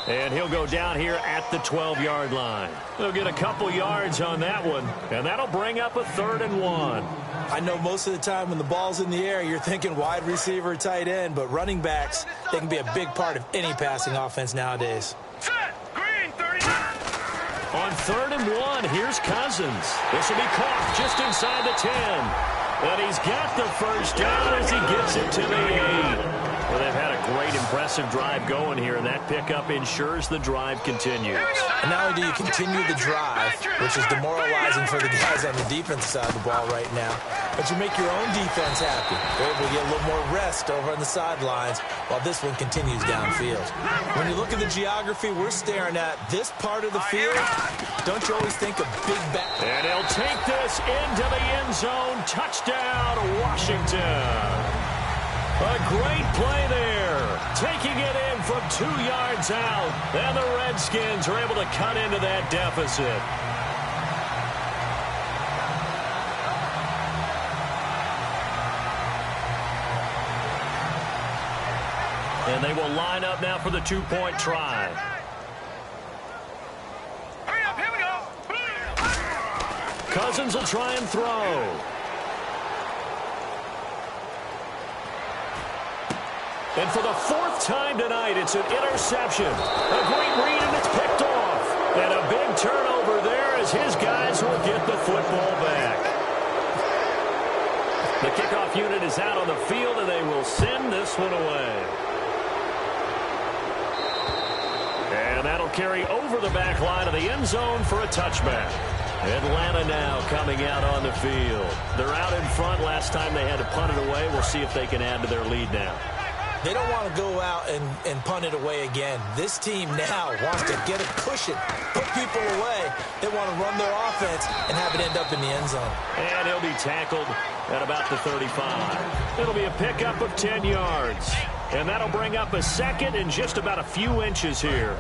And he'll go down here at the 12-yard line. They'll get a couple yards on that one, and that'll bring up a 3rd and 1.
I know most of the time when the ball's in the air, you're thinking wide receiver, tight end, but running backs, they can be a big part of any passing offense nowadays.
Green, 39.
On 3rd and 1, here's Cousins. This will be caught just inside the 10. And he's got the first down as he gets it to the 8. Well, they've had a great, impressive drive going here, and that pickup ensures the drive continues.
And not only do you continue the drive, which is demoralizing for the guys on the defensive side of the ball right now, but you make your own defense happy. They're able to get a little more rest over on the sidelines while this one continues downfield. When you look at the geography we're staring at, this part of the field, don't you always think of big back?
And he'll take this into the end zone. Touchdown, Washington. A great play there, taking it in from 2 yards out, and the Redskins are able to cut into that deficit. And they will line up now for the 2-point try.
Hurry up, here we go.
Cousins will try and throw. And for the 4th time tonight, it's an interception. A great read, and it's picked off. And a big turnover there as his guys will get the football back. The kickoff unit is out on the field, and they will send this one away. And that'll carry over the back line of the end zone for a touchback. Atlanta now coming out on the field. They're out in front. Last time they had to punt it away. We'll see if they can add to their lead now.
They don't want to go out and punt it away again. This team now wants to get a cushion, put people away. They want to run their offense and have it end up in the end zone.
And he'll be tackled at about the 35. It'll be a pickup of 10 yards. And that'll bring up a second and just about a few inches here.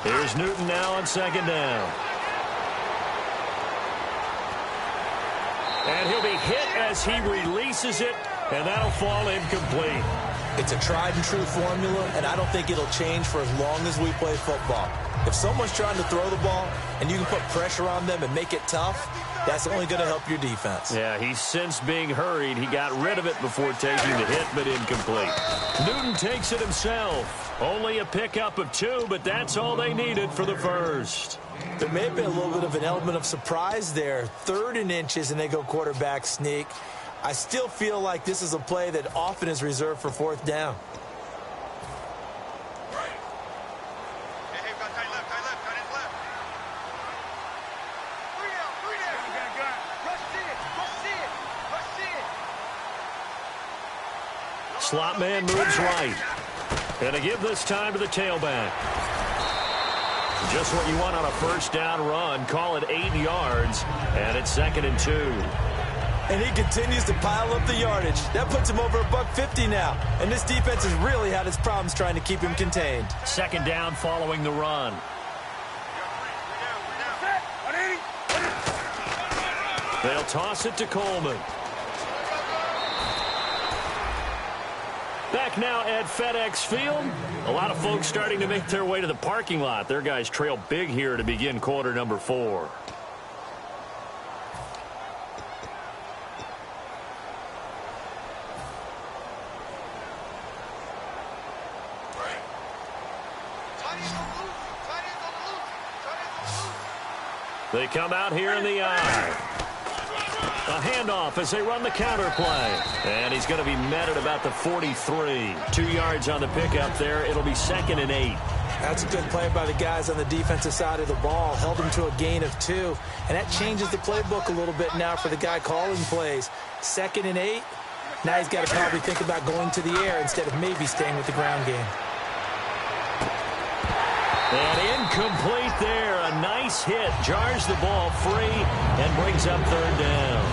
Here's Newton now on second down. And he'll be hit as he releases it, and that'll fall incomplete.
It's a tried-and-true formula, and I don't think it'll change for as long as we play football. If someone's trying to throw the ball and you can put pressure on them and make it tough, that's only going to help your defense.
Yeah, he's sensed being hurried. He got rid of it before taking the hit, but incomplete. Newton takes it himself. Only a pickup of 2, but that's all they needed for the first.
There may have been a little bit of an element of surprise there. 3rd and inches, and they go quarterback sneak. I still feel like this is a play that often is reserved for 4th down.
Slot man moves right. And to give this time to the tailback. Just what you want on a first down run. Call it 8 yards. And it's 2nd and 2.
And he continues to pile up the yardage. That puts him over $150 now. And this defense has really had its problems trying to keep him contained.
2nd down following the run. They'll toss it to Coleman. Back now at FedEx Field. A lot of folks starting to make their way to the parking lot. Their guys trail big here to begin quarter number 4. They come out here in the eye. A handoff as they run the counter play. And he's going to be met at about the 43. 2 yards on the pickup there. It'll be 2nd and 8.
That's a good play by the guys on the defensive side of the ball. Held him to a gain of 2. And that changes the playbook a little bit now for the guy calling plays. 2nd and 8. Now he's got to probably think about going to the air instead of maybe staying with the ground game.
And incomplete there. A nice hit. Jars the ball free and brings up 3rd down.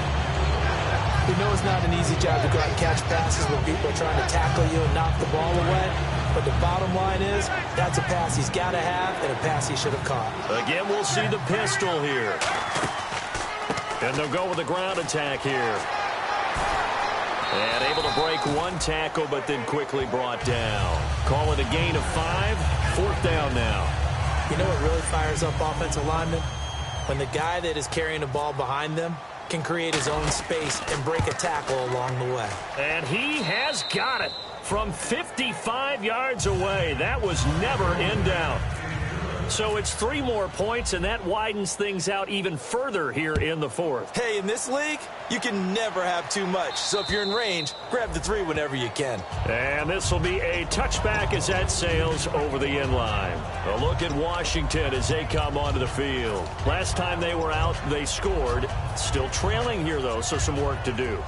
We know it's not an easy job to go out and catch passes when people are trying to tackle you and knock the ball away. But the bottom line is that's a pass he's got to have and a pass he should have caught.
Again, we'll see the pistol here. And they'll go with a ground attack here. And able to break 1 tackle, but then quickly brought down. Call it a gain of 5. 4th down now.
You know what really fires up offensive linemen? When the guy that is carrying the ball behind them can create his own space and break a tackle along the way.
And he has got it from 55 yards away. That was never in doubt. So it's 3 more points, and that widens things out even further here in the 4th.
Hey, in this league, you can never have too much. So if you're in range, grab the 3 whenever you can.
And this will be a touchback as that sails over the end line. A look at Washington as they come onto the field. Last time they were out, they scored. Still trailing here, though, so some work to do.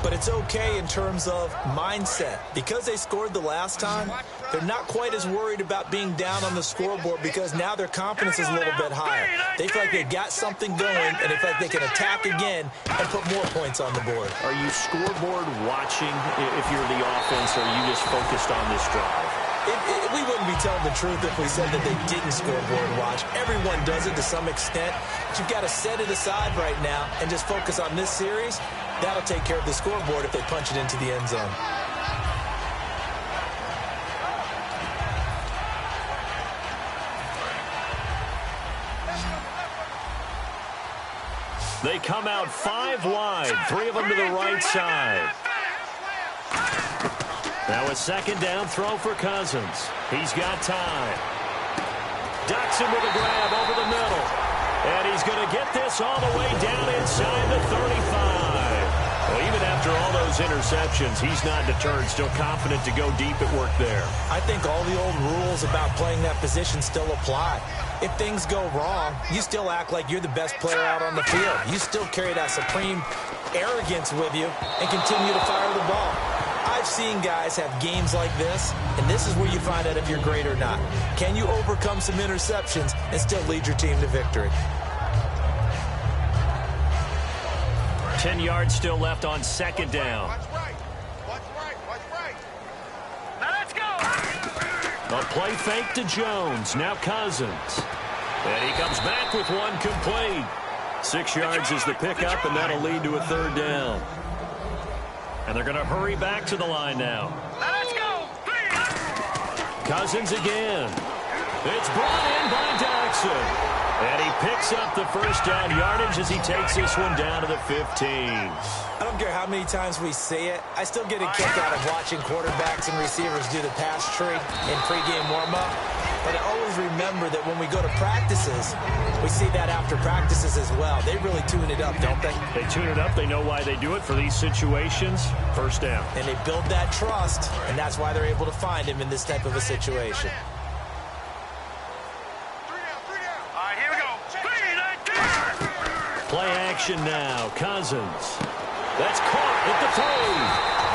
But it's okay in terms of mindset. Because they scored the last time, they're not quite as worried about being down on the scoreboard because now their confidence is a little bit higher. They feel like they've got something going, and they feel like they can attack again and put more points on the board.
Are you scoreboard watching if you're the offense, or are you just focused on this drive?
We wouldn't be telling the truth if we said that they didn't scoreboard watch. Everyone does it to some extent. But you've got to set it aside right now and just focus on this series. That'll take care of the scoreboard if they punch it into the end zone.
They come out 5 wide, 3 of them to the right side. Now a 2nd down throw for Cousins. He's got time. Ducks him with a grab over the middle. And he's going to get this all the way down inside the 35. Well, even after all those interceptions, he's not deterred, still confident to go deep at work there.
I think all the old rules about playing that position still apply. if things go wrong, you still act like you're the best player out on the field. You still carry that supreme arrogance with you and continue to fire the ball. I've seen guys have games like this, and this is where you find out if you're great or not. Can you overcome some interceptions and still lead your team to victory?
10 yards still left on second down.
Watch right.
Now let's go.
A play fake to Jones. Now Cousins. And he comes back with one complete. 6 yards is the pickup, and that'll lead to a third down. And they're going to hurry back to the line now.
Now let's go. Please.
Cousins again. It's brought in by Jackson. And he picks up the first down yardage as he takes this one down to the 15.
I don't care how many times we say it. I still get a kick out of watching quarterbacks and receivers do the pass tree in pregame warm-up. But I always remember that when we go to practices, we see that after practices as well. They really tune it up, don't they?
They tune it up. They know why they do it for these situations. First down.
And they build that trust, and that's why they're able to find him in this type of a situation.
Play action now. Cousins. That's caught at the 3.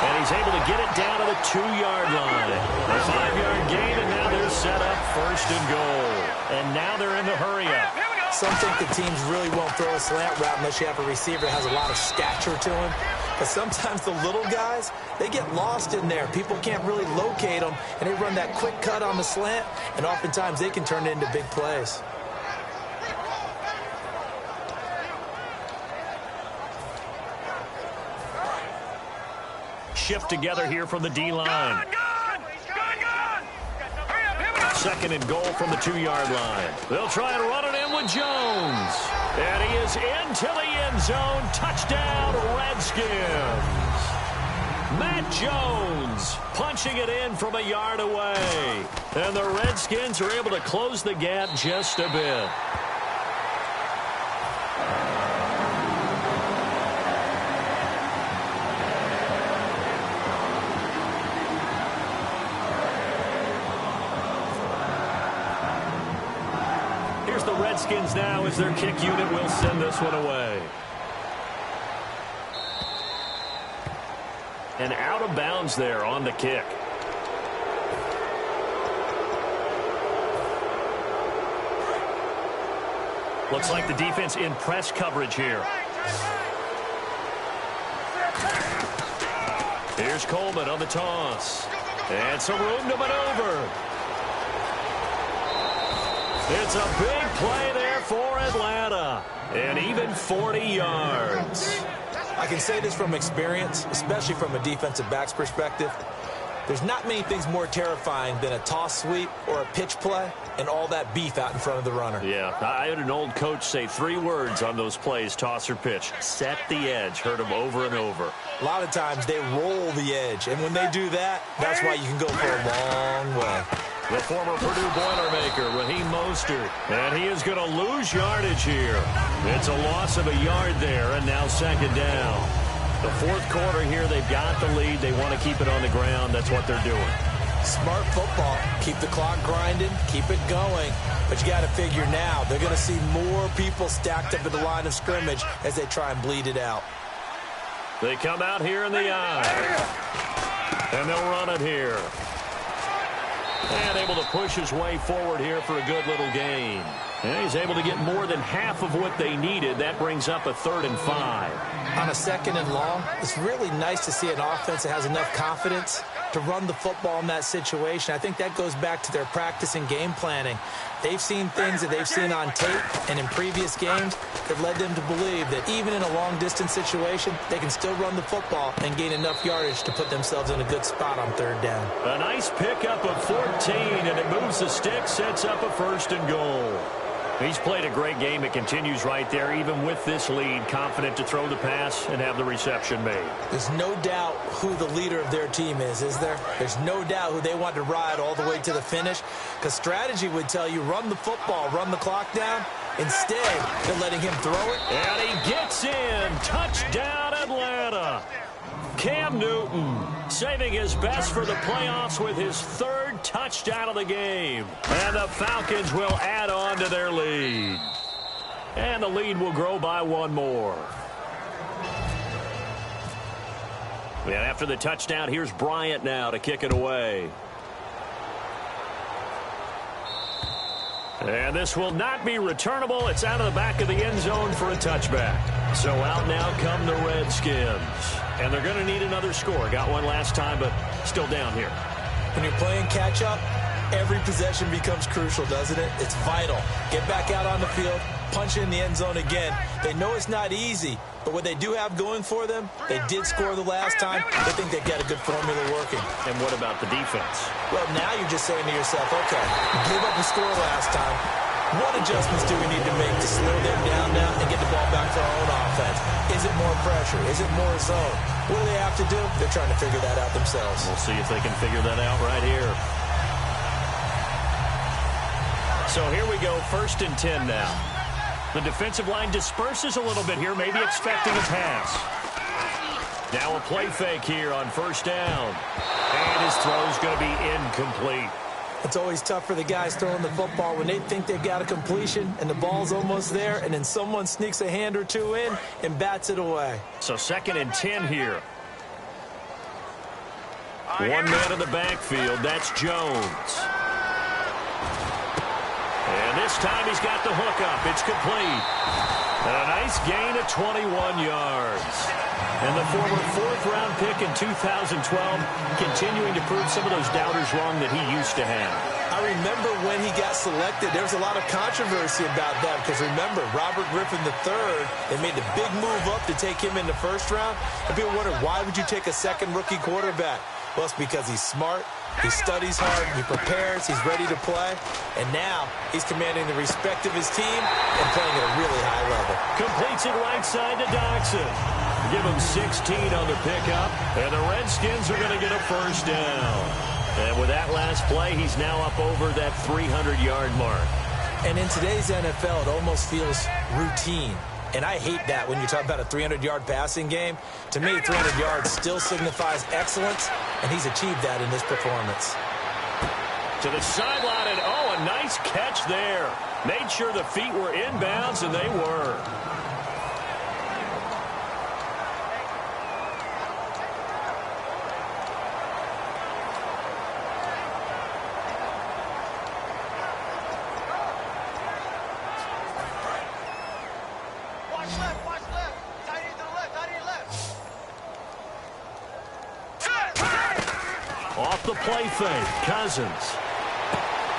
And he's able to get it down to the 2-yard line. A 5-yard gain, and now they're set up first and goal. And now they're in the hurry-up.
Some think the teams really won't throw a slant route unless you have a receiver that has a lot of stature to him. But sometimes the little guys, they get lost in there. People can't really locate them, and they run that quick cut on the slant, and oftentimes they can turn it into big plays.
Shift together here from the D-line. Second and goal from the 2-yard line. They'll try and run it in with Jones. And he is into the end zone. Touchdown, Redskins. Matt Jones punching it in from a yard away. And the Redskins are able to close the gap just a bit. The Redskins now as their kick unit will send this one away. And out of bounds there on the kick. Looks like the defense in press coverage here. Here's Coleman on the toss. And some room to maneuver. It's a big play there for Atlanta. And even 40 yards.
I can say this from experience, especially from a defensive back's perspective. There's not many things more terrifying than a toss sweep or a pitch play and all that beef out in front of the runner.
Yeah, I had an old coach say 3 words on those plays, toss or pitch. Set the edge. Heard him over and over.
A lot of times they roll the edge, and when they do that, that's why you can go for a long way.
The former Purdue Boilermaker, Raheem Mostert. And he is going to lose yardage here. It's a loss of a yard there, and now second down. The fourth quarter here, they've got the lead. They want to keep it on the ground. That's what they're doing.
Smart football. Keep the clock grinding. Keep it going. But you got to figure now, they're going to see more people stacked up at the line of scrimmage as they try and bleed it out.
They come out here in the eye. And they'll run it here. And able to push his way forward here for a good little gain. And he's able to get more than half of what they needed. That brings up a 3rd and 5.
On a 2nd and long, it's really nice to see an offense that has enough confidence to run the football in that situation. I think that goes back to their practice and game planning. They've seen things that they've seen on tape and in previous games that led them to believe that even in a long-distance situation, they can still run the football and gain enough yardage to put themselves in a good spot on 3rd down.
A nice pickup of 14, and it moves the stick, sets up a 1st and goal. He's played a great game. It continues right there, even with this lead, confident to throw the pass and have the reception made.
There's no doubt who the leader of their team is there? There's no doubt who they want to ride all the way to the finish, because strategy would tell you run the football, run the clock down. Instead, they're letting him throw it.
And he gets in. Touchdown, Atlanta. Cam Newton saving his best for the playoffs with his third touchdown of the game. And the Falcons will add on to their lead. And the lead will grow by one more. And after the touchdown, here's Bryant now to kick it away. And this will not be returnable. It's out of the back of the end zone for a touchback. So out now come the Redskins. And they're going to need another score. Got one last time, but still down here.
When you're playing catch-up, every possession becomes crucial, doesn't it? It's vital. Get back out on the field, punch in the end zone again. They know it's not easy, but what they do have going for them, they did score the last time. They think they've got a good formula working.
And what about the defense?
Well, now you're just saying to yourself, okay, give up a score last time. What adjustments do we need to make to slow them down now and get the ball back for our own offense? Is it more pressure? Is it more zone? What do they have to do? They're trying to figure that out themselves.
We'll see if they can figure that out right here. So here we go, 1st and 10 now. The defensive line disperses a little bit here, maybe expecting a pass. Now a play fake here on 1st down. And his throw's going to be incomplete.
It's always tough for the guys throwing the football when they think they've got a completion and the ball's almost there, and then someone sneaks a hand or two in and bats it away.
So 2nd and 10 here. One man in the backfield, that's Jones. And this time he's got the hook up. It's complete. And a nice gain of 21 yards. And the former 4th-round pick in 2012 continuing to prove some of those doubters wrong that he used to have.
I remember when he got selected, there was a lot of controversy about that because remember, Robert Griffin III, they made the big move up to take him in the 1st round. And people wondered, why would you take a second rookie quarterback? Well, it's because he's smart, he studies hard, he prepares, he's ready to play. And now he's commanding the respect of his team and playing at a really high level.
Completes it right side to Doxson. Give him 16 on the pickup, and the Redskins are going to get a 1st down. And with that last play, he's now up over that 300-yard mark.
And in today's NFL, it almost feels routine. And I hate that when you talk about a 300-yard passing game. To me, 300 yards still signifies excellence, and he's achieved that in this performance.
To the sideline, and oh, a nice catch there. Made sure the feet were inbounds, and they were. Off the play fake, Cousins.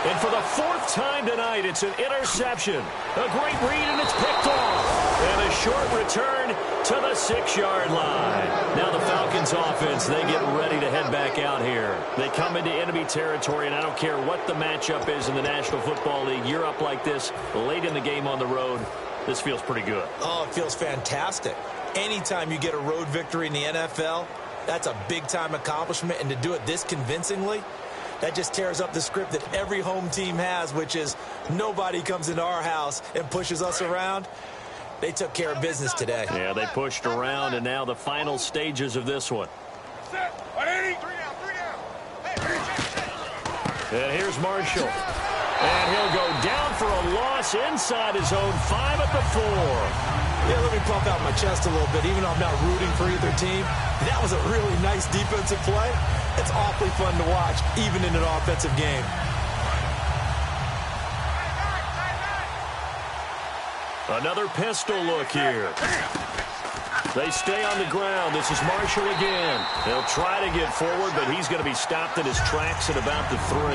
And for the 4th time tonight, it's an interception. A great read, and it's picked off. And a short return to the 6-yard line. Now the Falcons offense, they get ready to head back out here. They come into enemy territory, and I don't care what the matchup is in the National Football League. You're up like this late in the game on the road. This feels pretty good.
Oh, it feels fantastic. Anytime you get a road victory in the NFL, that's a big-time accomplishment, and to do it this convincingly, that just tears up the script that every home team has, which is nobody comes into our house and pushes us around. They took care of business today.
Yeah, they pushed around, and now the final stages of this one. And here's Marshall. And he'll go down for a loss inside his own 5 at the 4.
Yeah, let me pump out my chest a little bit. Even though I'm not rooting for either team, that was a really nice defensive play. It's awfully fun to watch, even in an offensive game.
Another pistol look here. They stay on the ground. This is Marshall again. They'll try to get forward, but he's going to be stopped in his tracks at about the 3.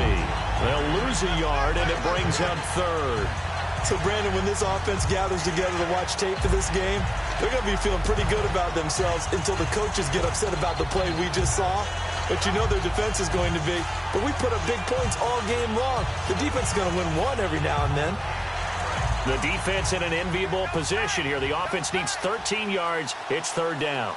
They'll lose a yard, and it brings up 3rd.
So, Brandon, when this offense gathers together to watch tape for this game, they're going to be feeling pretty good about themselves until the coaches get upset about the play we just saw. But you know their defense is going to be, but we put up big points all game long. The defense is going to win one every now and then.
The defense in an enviable position here. The offense needs 13 yards. It's 3rd down.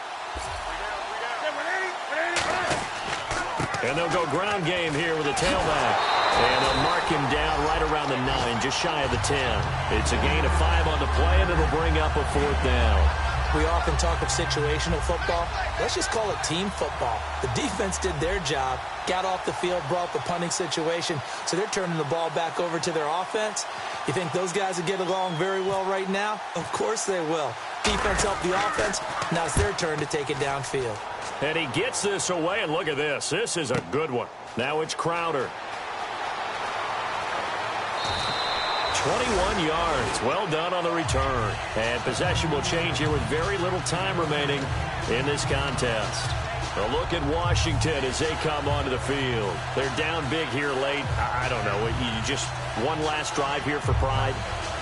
And they'll go ground game here with a tailback. And they'll mark him down right around the 9, just shy of the 10. It's a gain of 5 on the play, and it'll bring up a 4th down.
We often talk of situational football. Let's just call it team football. The defense did their job, got off the field, brought the punting situation, so they're turning the ball back over to their offense. You think those guys will get along very well right now? Of course they will. Defense helped the offense. Now it's their turn to take it downfield.
And he gets this away, and look at this. This is a good one. Now it's Crowder. 21 yards. Well done on the return. And possession will change here with very little time remaining in this contest. A look at Washington as they come onto the field. They're down big here late. I don't know. You just one last drive here for pride.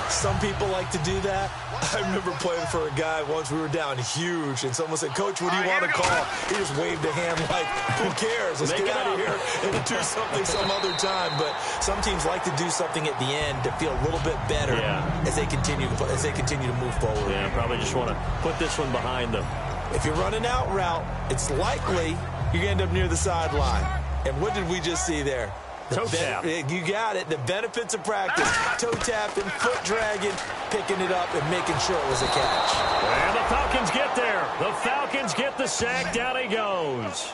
Some people like to do that. I remember playing for a guy once. We were down huge, and someone said, "Coach, what do you want to call?" He just waved a hand like, "Who cares? Let's get out of here and do something some other time." But some teams like to do something at the end to feel a little bit better as they continue to move forward.
Yeah, probably just want to put this one behind them.
If you're running out route, it's likely you're going to end up near the sideline. And what did we just see there?
Toe tap.
You got it. The benefits of practice. Toe tapping, foot dragging, picking it up, and making sure it was a catch.
And the Falcons get there. The Falcons get the sack. Down he goes.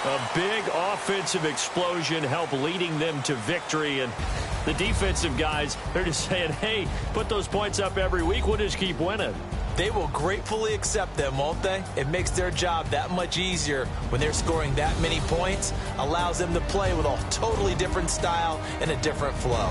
A big offensive explosion helped leading them to victory. And the defensive guys, they're just saying, hey, put those points up every week. We'll just keep winning.
They will gratefully accept them, won't they? It makes their job that much easier when they're scoring that many points. Allows them to play with a totally different style and a different flow.